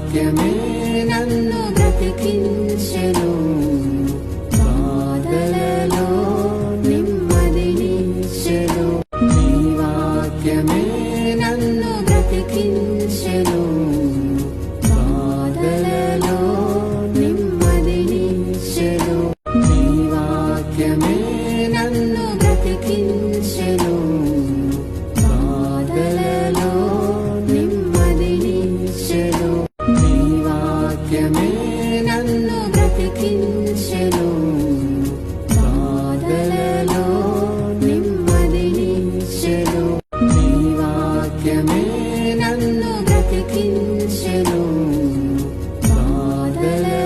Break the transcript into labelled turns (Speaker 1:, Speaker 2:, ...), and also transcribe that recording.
Speaker 1: వాక్యమే నన్ను బ్రతికించెను, బాధలలో నెమ్మదినిచ్చెను. నీ వాక్యమే నన్ను బ్రతికించెను, బాధలలో నెమ్మదినిచ్చెను. నీ వాక్యమే నన్ను బ్రతికించెను, బాధలలో నెమ్మదినిచ్చెను. నీ వాక్యమే నన్ను బ్రతికించెను, బాధలలో నెమ్మదినిచ్చెను. నీ వాక్యమే నన్ను బ్రతికించెను, బాధలలో